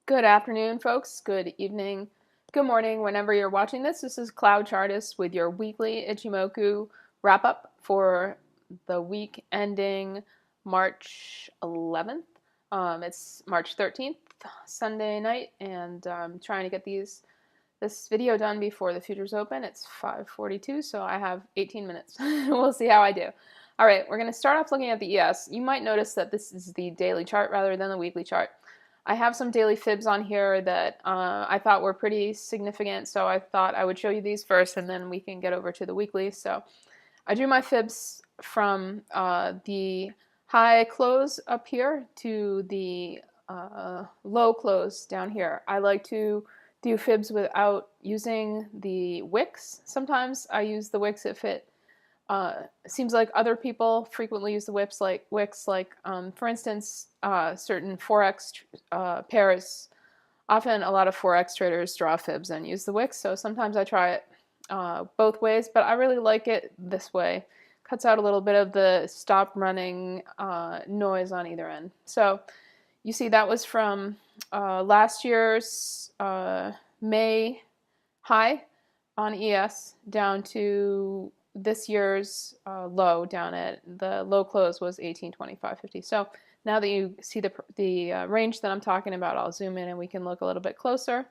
Good afternoon, folks. Good evening. Good morning, whenever you're watching this. This is CloudChartist with your weekly Ichimoku wrap-up for the week ending March 11th. It's March 13th, Sunday night, and I'm trying to get this video done before the futures open. It's 5:42, so I have 18 minutes. We'll see how I do. All right, we're going to start off looking at the ES. You might notice that this is the daily chart rather than the weekly chart. I have some daily fibs on here that I thought were pretty significant, so I thought I would show you these first and then we can get over to the weekly. So I drew my fibs from the high close up here to the low close down here. I like to do fibs without using the wicks. Sometimes I use the wicks if it seems like other people frequently use the wicks, for instance, certain Forex pairs. Often a lot of Forex traders draw fibs and use the wicks, so sometimes I try it both ways, but I really like it this way. Cuts out a little bit of the stop running noise on either end. So you see that was from last year's May high on ES down to this year's low down at the low close was 1825.50. So now that you see the range that I'm talking about, I'll zoom in and we can look a little bit closer.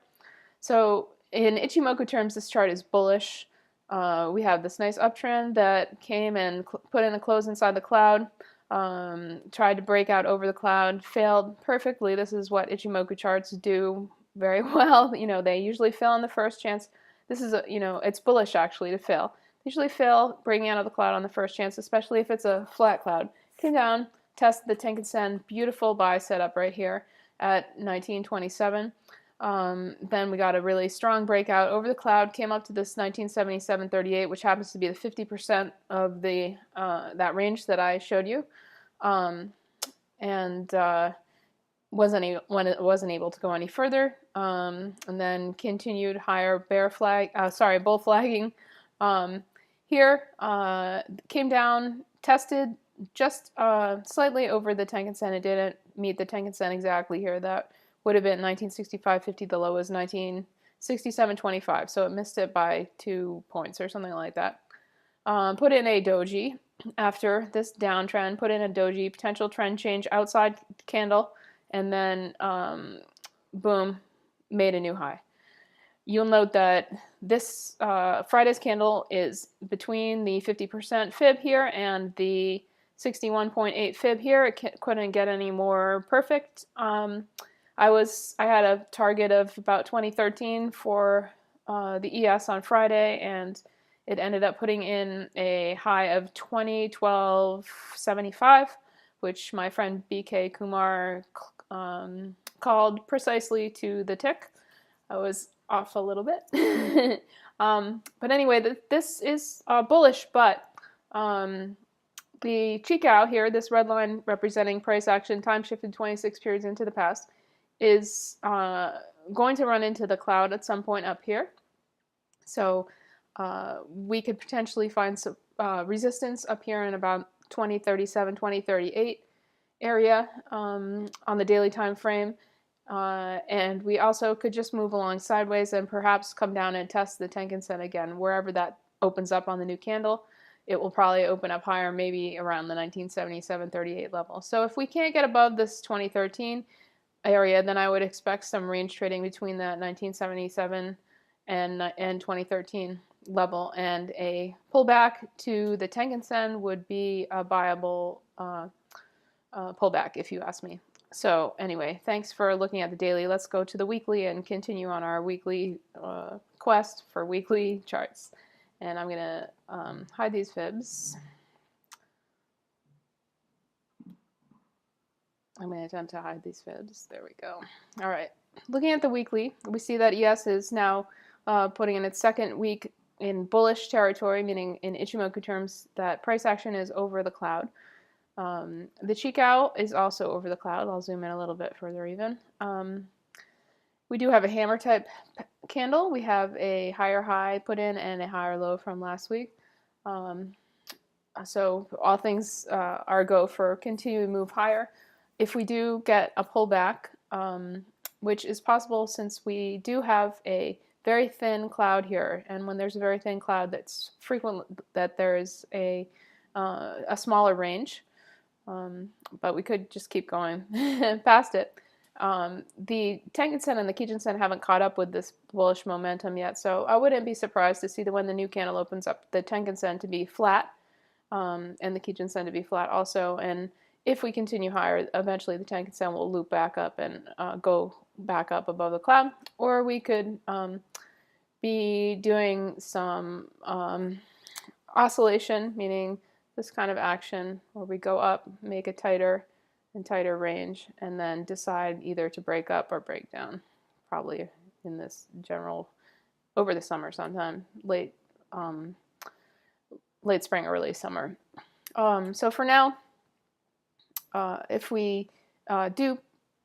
So in Ichimoku terms, this chart is bullish. We have this nice uptrend that came and put in a close inside the cloud, tried to break out over the cloud, failed perfectly. This is what Ichimoku charts do very well. You know, they usually fail on the first chance. This is it's bullish actually to fail. Usually fail breaking out of the cloud on the first chance, especially if it's a flat cloud. Came down, tested the Tenkan-sen, beautiful buy setup right here at 1927. Then we got a really strong breakout over the cloud, came up to this 1977.38, which happens to be the 50% of the that range that I showed you, and wasn't able to go any further, and then continued higher bull flagging. Here, came down, tested just slightly over the Tenkan-sen. It didn't meet the Tenkan-sen exactly here. That would have been 1965.50. The low was 1967.25, so it missed it by 2 points or something like that. Put in a doji after this downtrend, put in a doji, potential trend change outside candle, and then boom, made a new high. You'll note that this Friday's candle is between the 50% fib here and the 61.8 fib here. It couldn't get any more perfect. I had a target of about 2013 for the ES on Friday, and it ended up putting in a high of 2012.75, which my friend BK Kumar called precisely to the tick. I was off a little bit. But anyway, this is bullish, but the Chikou here, this red line representing price action, time shifted 26 periods into the past, is going to run into the cloud at some point up here. So we could potentially find some resistance up here in about 2037, 2038 area on the daily time frame. And we also could just move along sideways and perhaps come down and test the Tenkan-sen again. Wherever that opens up on the new candle, it will probably open up higher, maybe around the 1977.38 level. So if we can't get above this 2013 area, then I would expect some range trading between that 1977 and 2013 level, and a pullback to the Tenkan-sen would be a viable pullback, if you ask me. So anyway, thanks for looking at the daily. Let's go to the weekly and continue on our weekly quest for weekly charts. And I'm going to hide these fibs. I'm going to attempt to hide these fibs. There we go. All right. Looking at the weekly, we see that ES is now putting in its second week in bullish territory, meaning in Ichimoku terms that price action is over the cloud. The Chikou is also over the cloud. I'll zoom in a little bit further even. We do have a hammer type candle. We have a higher high put in and a higher low from last week. So all things are go for continue to move higher. If we do get a pullback, which is possible since we do have a very thin cloud here, and when there's a very thin cloud, that's frequent that there is a smaller range, but we could just keep going past it. The Tenkan-sen and the Kijun-sen haven't caught up with this bullish momentum yet, so I wouldn't be surprised to see that when the new candle opens up, the Tenkan-sen to be flat and the Kijun-sen to be flat also. And if we continue higher, eventually the Tenkan-sen will loop back up and go back up above the cloud, or we could be doing some oscillation, meaning this kind of action where we go up, make a tighter and tighter range, and then decide either to break up or break down, probably in this general, over the summer sometime, late spring, early summer. So for now, if we do,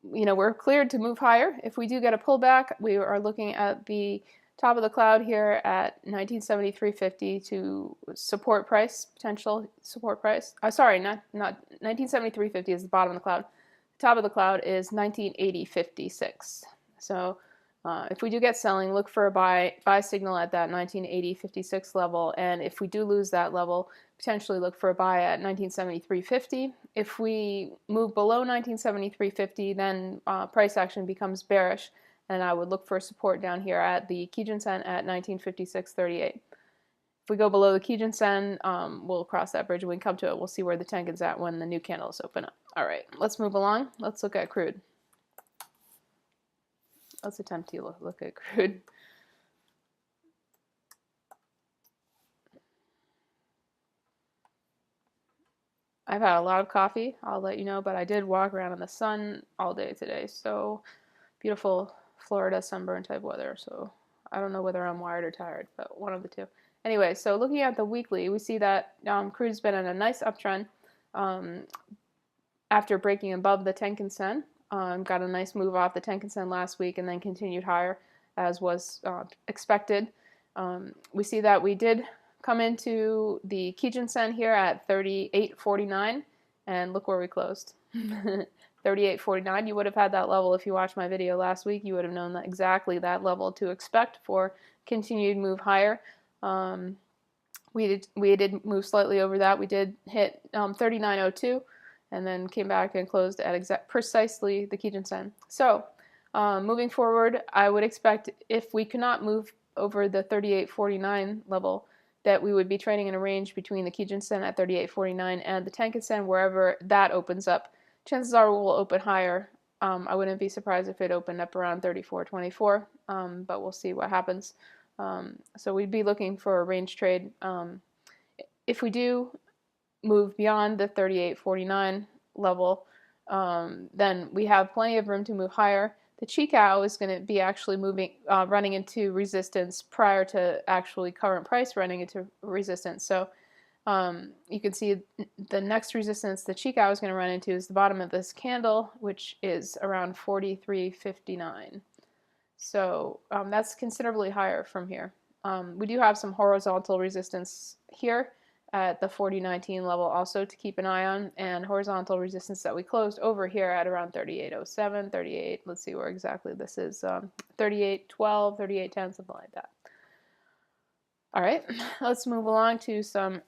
we're cleared to move higher. If we do get a pullback, we are looking at the top of the cloud here at 1973.50 to support price, potential support price. Sorry, not 1973.50 is the bottom of the cloud. The top of the cloud is 1980.56. So if we do get selling, look for a buy signal at that 1980.56 level, and if we do lose that level, potentially look for a buy at 1973.50. If we move below 1973.50, then price action becomes bearish, and I would look for support down here at the Kijun-sen at 1956.38. If we go below the Kijun-sen, we'll cross that bridge when we come to it. We'll see where the Tenkan's at when the new candles open up. All right, let's move along. Let's look at crude. Let's attempt to look at crude. I've had a lot of coffee, I'll let you know, but I did walk around in the sun all day today. So beautiful Florida sunburn type weather. So I don't know whether I'm wired or tired, but one of the two. Anyway, so looking at the weekly, we see that crude's been in a nice uptrend after breaking above the Tenkan-sen. Got a nice move off the Tenkan-sen last week and then continued higher as was expected. We see that we did come into the Kijun-sen here at 38.49, and look where we closed. 38.49. You would have had that level if you watched my video last week. You would have known that exactly that level to expect for continued move higher. We did move slightly over that. We did hit 39.02 and then came back and closed at precisely the Kijun-sen. So moving forward, I would expect if we cannot move over the 38.49 level, that we would be trading in a range between the Kijun-sen at 38.49 and the Tenkan-sen, wherever that opens up. Chances are we'll open higher. I wouldn't be surprised if it opened up around 34.24, but we'll see what happens. So we'd be looking for a range trade. If we do move beyond the 38.49 level, then we have plenty of room to move higher. The Chikou is going to be actually running into resistance prior to actually current price running into resistance. So you can see the next resistance the Chikou is going to run into is the bottom of this candle, which is around 43.59. So that's considerably higher from here. We do have some horizontal resistance here at the 40.19 level also to keep an eye on, and horizontal resistance that we closed over here at around 38.07, 38, let's see where exactly this is, 38.12, 38.10, something like that. All right, let's move along to some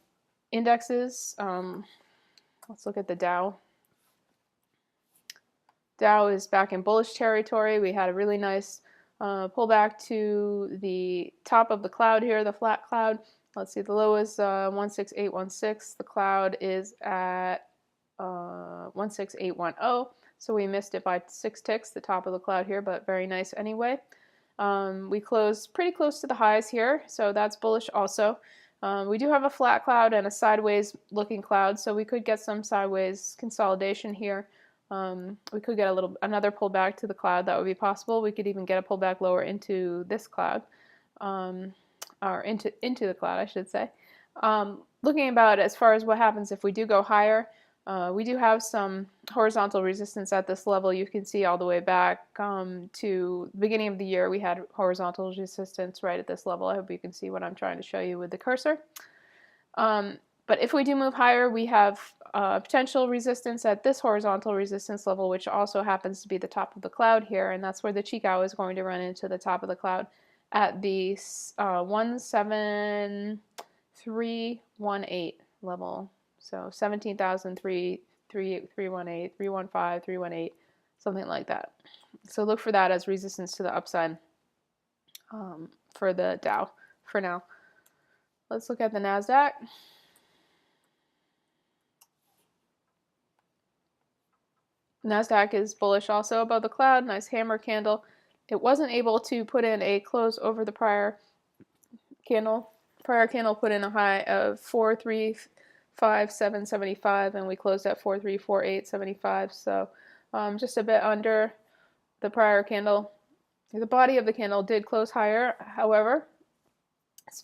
indexes. Let's look at the Dow. Dow is back in bullish territory. We had a really nice pullback to the top of the cloud here, the flat cloud. Let's see, the low is 16816. The cloud is at 16810. So we missed it by 6 ticks, the top of the cloud here, but very nice anyway. We closed pretty close to the highs here, so that's bullish also. We do have a flat cloud and a sideways looking cloud, so we could get some sideways consolidation here. We could get another pullback to the cloud. That would be possible. We could even get a pullback lower into this cloud. Or into the cloud, I should say. Looking about as far as what happens if we do go higher, we do have some horizontal resistance at this level. You can see all the way back to the beginning of the year, we had horizontal resistance right at this level. I hope you can see what I'm trying to show you with the cursor. But if we do move higher, we have potential resistance at this horizontal resistance level, which also happens to be the top of the cloud here, and that's where the Chikou is going to run into the top of the cloud at the 17318 level. So 17,318, 315, 318, something like that. So look for that as resistance to the upside for the Dow for now. Let's look at the Nasdaq. Nasdaq is bullish also above the cloud, nice hammer candle. It wasn't able to put in a close over the prior candle. Prior candle put in a high of 435.775 and we closed at 434.875, so just a bit under the prior candle. The body of the candle did close higher, however,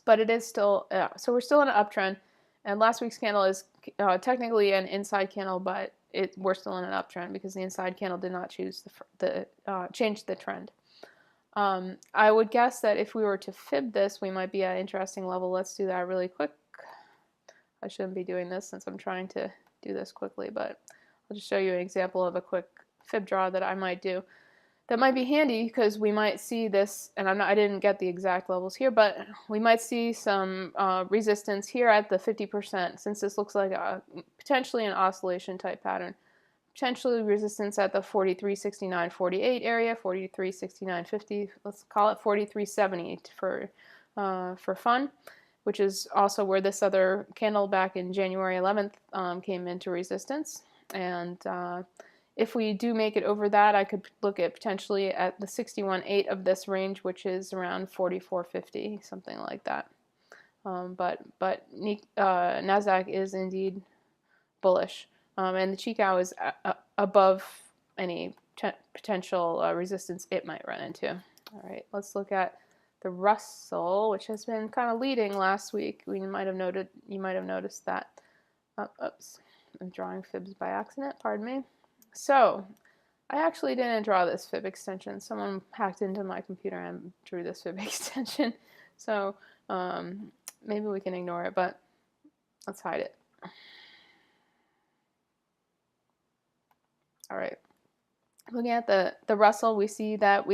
but it is still, so we're still in an uptrend, and last week's candle is technically an inside candle, but we're still in an uptrend because the inside candle did not change the trend. I would guess that if we were to fib this, we might be at an interesting level. Let's do that really quick. I shouldn't be doing this since I'm trying to do this quickly, but I'll just show you an example of a quick fib draw that I might do. That might be handy because we might see this, and I didn't get the exact levels here, but we might see some resistance here at the 50%, since this looks like potentially an oscillation type pattern. Potentially resistance at the 43.69.48 area, 43.69.50, let's call it 43.70 for fun, which is also where this other candle back in January 11th came into resistance. And if we do make it over that, I could look at potentially at the 61.8 of this range, which is around 44.50, something like that. But Nasdaq is indeed bullish, and the Chikou is above any potential resistance it might run into. All right, let's look at the Russell, which has been kind of leading last week. You might have noticed that. Oops, I'm drawing fibs by accident. Pardon me. So, I actually didn't draw this fib extension. Someone hacked into my computer and drew this fib extension. So, maybe we can ignore it, but let's hide it. All right. Looking at the Russell, we see that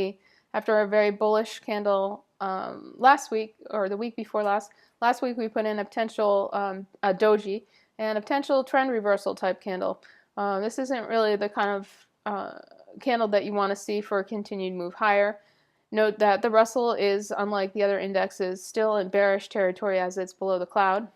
after a very bullish candle last week, or the week before last week we put in a potential a doji and a potential trend reversal type candle. This isn't really the kind of candle that you want to see for a continued move higher. Note that the Russell is, unlike the other indexes, still in bearish territory as it's below the cloud.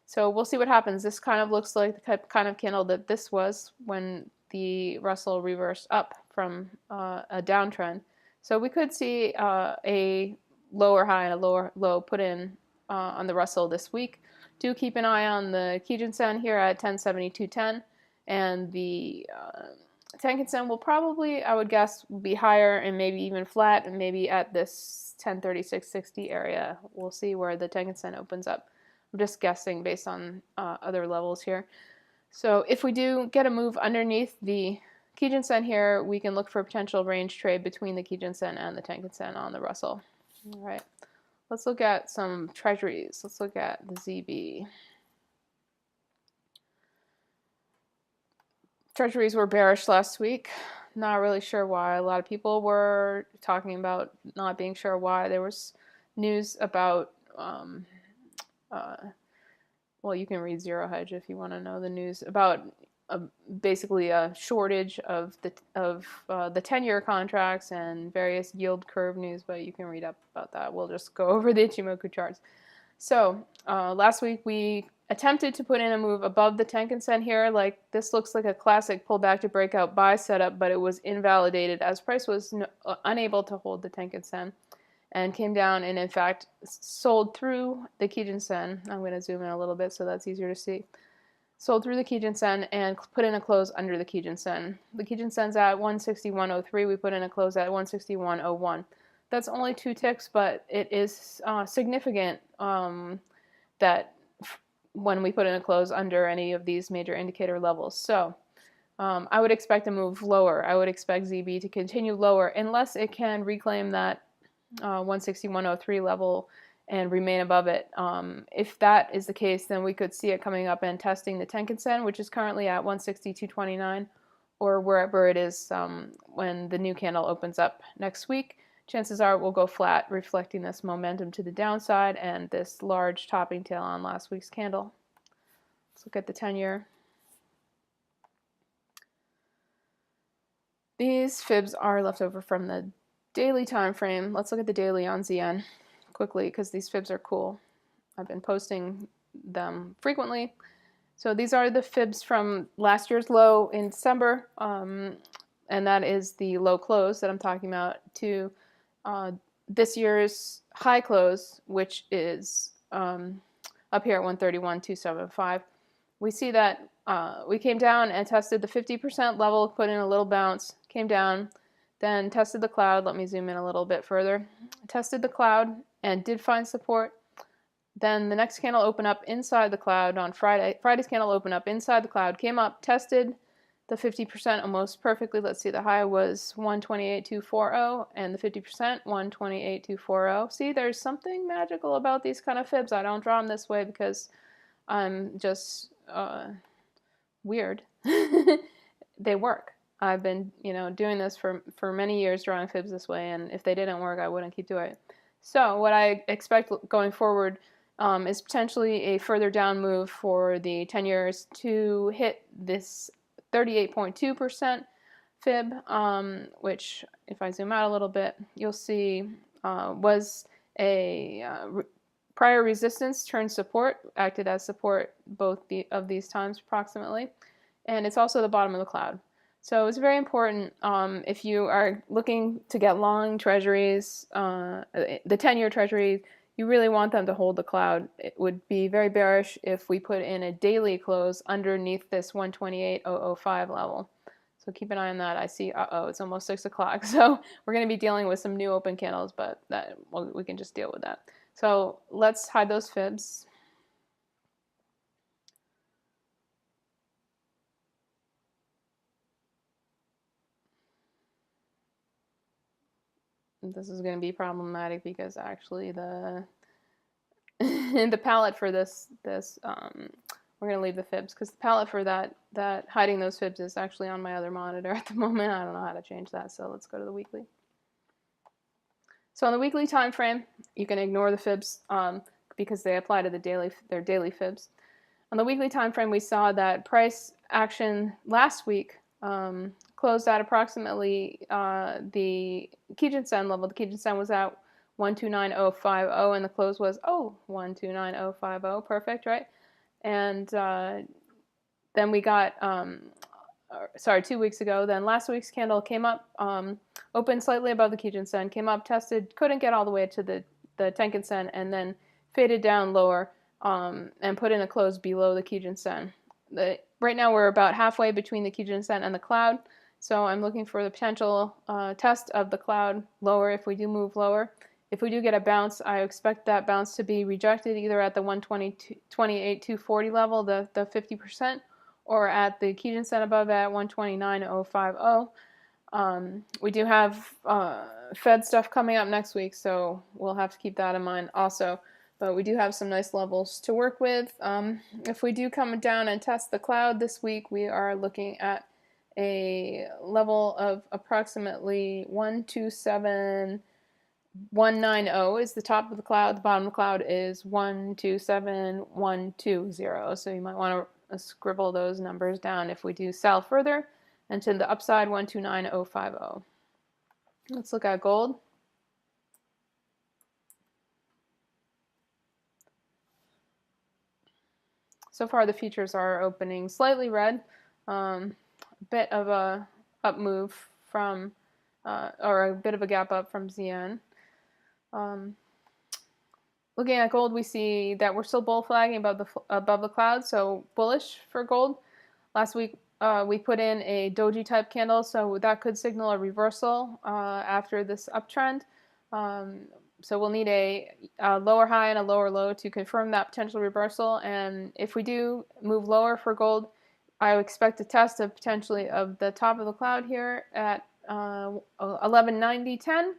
So we'll see what happens. This kind of looks like the kind of candle that this was when the Russell reversed up from a downtrend. So we could see a lower high and a lower low put in on the Russell this week. Do keep an eye on the Kijun-sen here at 1072.10, and the Tenkan-sen will probably, I would guess, be higher and maybe even flat, and maybe at this 1036.60 area. We'll see where the Tenkan-sen opens up. I'm just guessing based on other levels here. So if we do get a move underneath the Kijun-sen here, we can look for a potential range trade between the Kijun-sen and the Tenkan-sen on the Russell. All right. Let's look at some treasuries. Let's look at the ZB. Treasuries were bearish last week. Not really sure why. A lot of people were talking about not being sure why. There was news about, well, you can read Zero Hedge if you want to know the news about basically a shortage of the 10-year contracts and various yield curve news, but you can read up about that. We'll just go over the Ichimoku charts. So last week we attempted to put in a move above the Tenkan-sen here. Like, this looks like a classic pullback to breakout buy setup, but it was invalidated as price was unable to hold the Tenkan-sen and came down and in fact sold through the Kijun-sen. I'm going to zoom in a little bit so that's easier to see. Sold through the Kijun-sen and put in a close under the Kijun-sen. The Kijun-sen's at 161.03. We put in a close at 161.01. That's only 2 ticks, but it is significant that when we put in a close under any of these major indicator levels. So I would expect a move lower. I would expect ZB to continue lower unless it can reclaim that 161.03 level and remain above it. If that is the case, then we could see it coming up and testing the Tenkan-sen, which is currently at 162.29, or wherever it is when the new candle opens up next week. Chances are it will go flat, reflecting this momentum to the downside and this large topping tail on last week's candle. Let's look at the 10-year. These fibs are left over from the daily time frame. Let's look at the daily on ZN quickly because these fibs are cool. I've been posting them frequently. So these are the fibs from last year's low in December, and that is the low close that I'm talking about, to this year's high close, which is up here at 131.275. We see that we came down and tested the 50% level, put in a little bounce, came down, then tested the cloud. Let me zoom in a little bit further. Tested the cloud and did find support. Then the next candle opened up inside the cloud on Friday. Friday's candle opened up inside the cloud, came up, tested the 50% almost perfectly. Let's see, the high was 128.240 and the 50% 128.240. See, there's something magical about these kind of fibs. I don't draw them this way because I'm just weird. They work. I've been, doing this for many years, drawing fibs this way, and if they didn't work, I wouldn't keep doing it. So what I expect going forward is potentially a further down move for the 10 years to hit this 38.2% fib, which, if I zoom out a little bit, you'll see was a prior resistance turned support, acted as support both of these times approximately, and it's also the bottom of the cloud. So it's very important if you are looking to get long treasuries, the 10-year treasury, you really want them to hold the cloud. It would be very bearish if we put in a daily close underneath this 128.005 level. So keep an eye on that. I see, it's almost 6 o'clock. So we're going to be dealing with some new open candles, but we can just deal with that. So let's hide those fibs. This is going to be problematic because actually the the palette for this we're going to leave the fibs because the palette for that hiding those fibs is actually on my other monitor at the moment. I don't know how to change that, so let's go to the weekly. So on the weekly time frame, you can ignore the fibs because they apply to their daily fibs. On the weekly time frame, we saw that price action last week closed at approximately the Kijun-sen level. The Kijun-sen was at 129.050 and the close was 129.050. Perfect, right? And then we got 2 weeks ago. Then last week's candle came up, opened slightly above the Kijun-sen, came up, tested, couldn't get all the way to the Tenkan-sen, and then faded down lower and put in a close below the Kijun-sen. Right now we're about halfway between the Kijun-sen and the cloud, so I'm looking for the potential test of the cloud lower if we do move lower. If we do get a bounce, I expect that bounce to be rejected either at the 128.240 level, the 50%, or at the Kijun-sen above at 129.050. We do have Fed stuff coming up next week, so we'll have to keep that in mind also. But we do have some nice levels to work with. If we do come down and test the cloud this week, we are looking at a level of approximately 127.190 is the top of the cloud. The bottom of the cloud is 127.120. So you might want to scribble those numbers down if we do sell further. And to the upside, 129.050. Let's look at gold. So far, the futures are opening slightly red, bit of a up move from, or a bit of a gap up from ZN. Looking at gold, we see that we're still bull flagging above the cloud, so bullish for gold. Last week, we put in a doji type candle, so that could signal a reversal after this uptrend. So we'll need a lower high and a lower low to confirm that potential reversal. And if we do move lower for gold, I would expect a test of potentially of the top of the cloud here at 1190.10,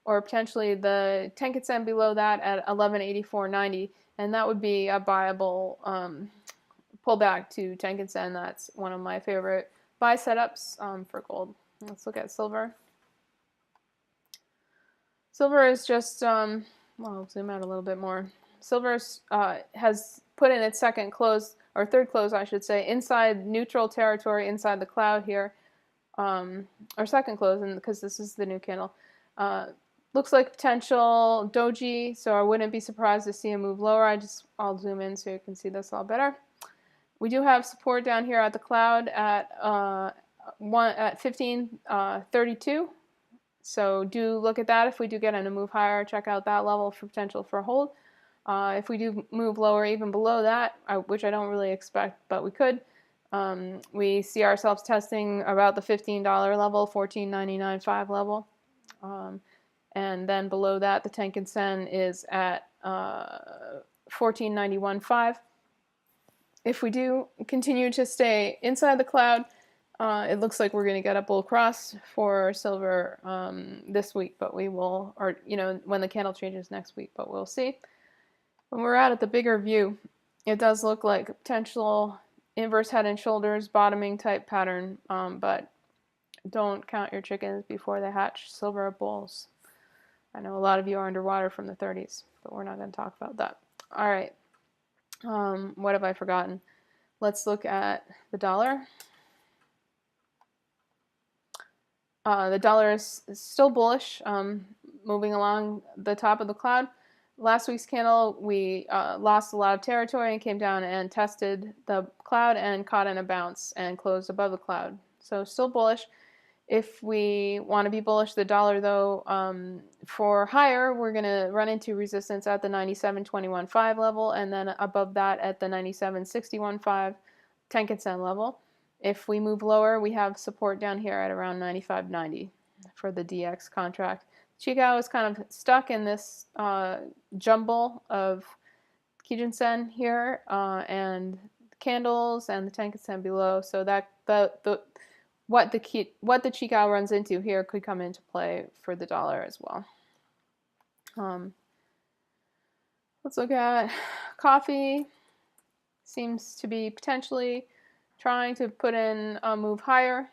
or potentially the Tenkan-sen below that at 1184.90, and that would be a buyable pullback to Tenkan-sen. That's one of my favorite buy setups for gold. Let's look at silver. Silver is just, well, I'll zoom out a little bit more. Silver has put in its second close, or third close, I should say, inside neutral territory, inside the cloud here, or second close, and because this is the new candle. Looks like potential doji, so I wouldn't be surprised to see a move lower. I'll zoom in so you can see this all better. We do have support down here at the cloud at 1532. So do look at that. If we do get in a move higher, check out that level for potential for a hold. If we do move lower, even below that, which I don't really expect, but we could, we see ourselves testing about the $15 level, 14.99.5 level. And then below that, the Tenkan-sen is at 14.91.5. If we do continue to stay inside the cloud, it looks like we're going to get a bull cross for silver this week, but we will, or when the candle changes next week, but we'll see. When we're at the bigger view, it does look like a potential inverse head and shoulders bottoming type pattern, but don't count your chickens before they hatch. Silver bulls. I know a lot of you are underwater from the 30s, but we're not going to talk about that. All right. What have I forgotten? Let's look at the dollar. The dollar is still bullish, moving along the top of the cloud. Last week's candle, we lost a lot of territory and came down and tested the cloud and caught in a bounce and closed above the cloud. So still bullish. If we want to be bullish the dollar, though, for higher, we're going to run into resistance at the 97.21.5 level, and then above that at the 97.61.5 Tenkan-sen level. If we move lower, we have support down here at around 95.90 for the DX contract. Chikou is kind of stuck in this jumble of Kijun-sen here and candles and the Tenkan-sen below, so that what the Chikou runs into here could come into play for the dollar as well. Let's look at coffee. Seems to be potentially trying to put in a move higher.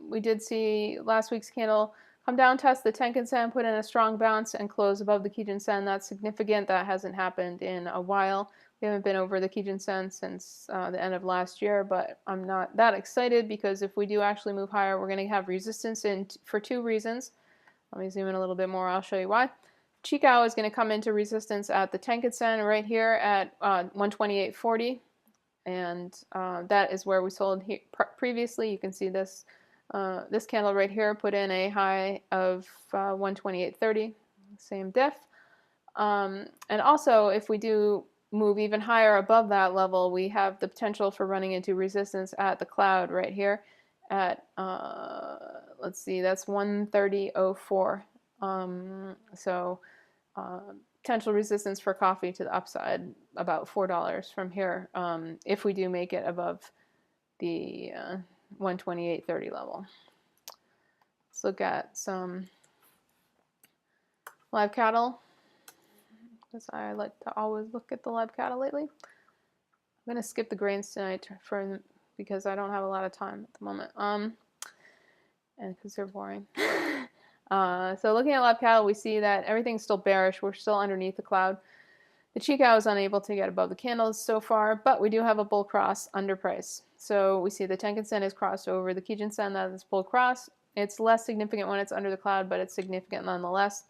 We did see last week's candle come down, test the Tenkan-sen, put in a strong bounce, and close above the Kijun-sen. That's significant. That hasn't happened in a while. We haven't been over the Kijun-sen since the end of last year, but I'm not that excited because if we do actually move higher, we're going to have resistance for two reasons. Let me zoom in a little bit more. I'll show you why. Chikou is going to come into resistance at the Tenkan-sen right here at 128.40, and that is where we sold previously. You can see this this candle right here put in a high of 128.30, same diff. And also, if we do move even higher above that level, we have the potential for running into resistance at the cloud right here at, let's see, that's 130.04. So potential resistance for coffee to the upside, about $4 from here, if we do make it above the 128.30 level. Let's look at some live cattle, because I like to always look at the live cattle lately. I'm going to skip the grains tonight because I don't have a lot of time at the moment, and because they're boring. So looking at live cattle, we see that everything's still bearish. We're still underneath the cloud. The Chikou is unable to get above the candles so far, but we do have a bull cross under price. So we see the Tenkan-sen is crossed over the Kijun-sen. That is bull cross. It's less significant when it's under the cloud, but it's significant nonetheless.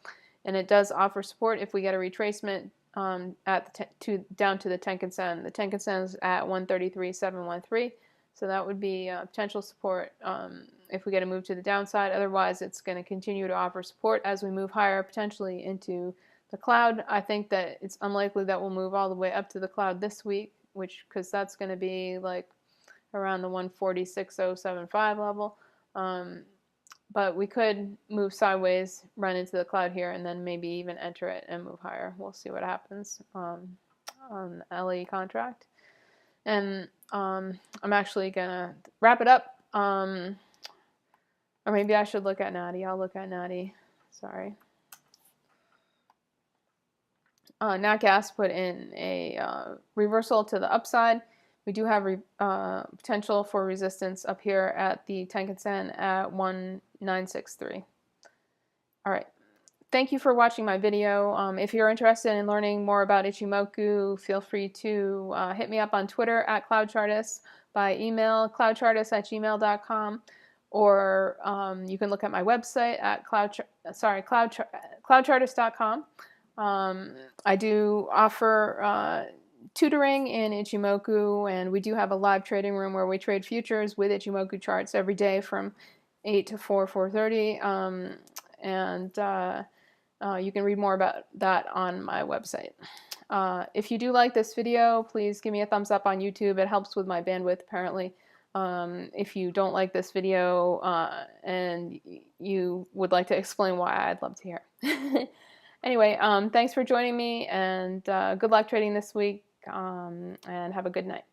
And it does offer support if we get a retracement down to the Tenkan-sen. The Tenkan-sen is at 133.713, so that would be potential support if we get a move to the downside. Otherwise, it's going to continue to offer support as we move higher, potentially into the cloud. I think that it's unlikely that we'll move all the way up to the cloud this week, because that's going to be like around the 146.075 level. But we could move sideways, run into the cloud here, and then maybe even enter it and move higher. We'll see what happens on the LE contract. And I'm actually going to wrap it up. Or maybe I should look at Natty. I'll look at Natty. Sorry. nat gas put in a reversal to the upside. We do have potential for resistance up here at the Tenkan-sen at 1963. All right. Thank you for watching my video. If you're interested in learning more about Ichimoku, feel free to hit me up on Twitter at CloudChartist, by email cloudchartist@gmail.com, or you can look at my website at cloudchartist.com. I do offer tutoring in Ichimoku, and we do have a live trading room where we trade futures with Ichimoku charts every day from 8 to 4:30, and you can read more about that on my website. If you do like this video, please give me a thumbs up on YouTube. It helps with my bandwidth, apparently. If you don't like this video and you would like to explain why, I'd love to hear. Anyway, thanks for joining me, and good luck trading this week, and have a good night.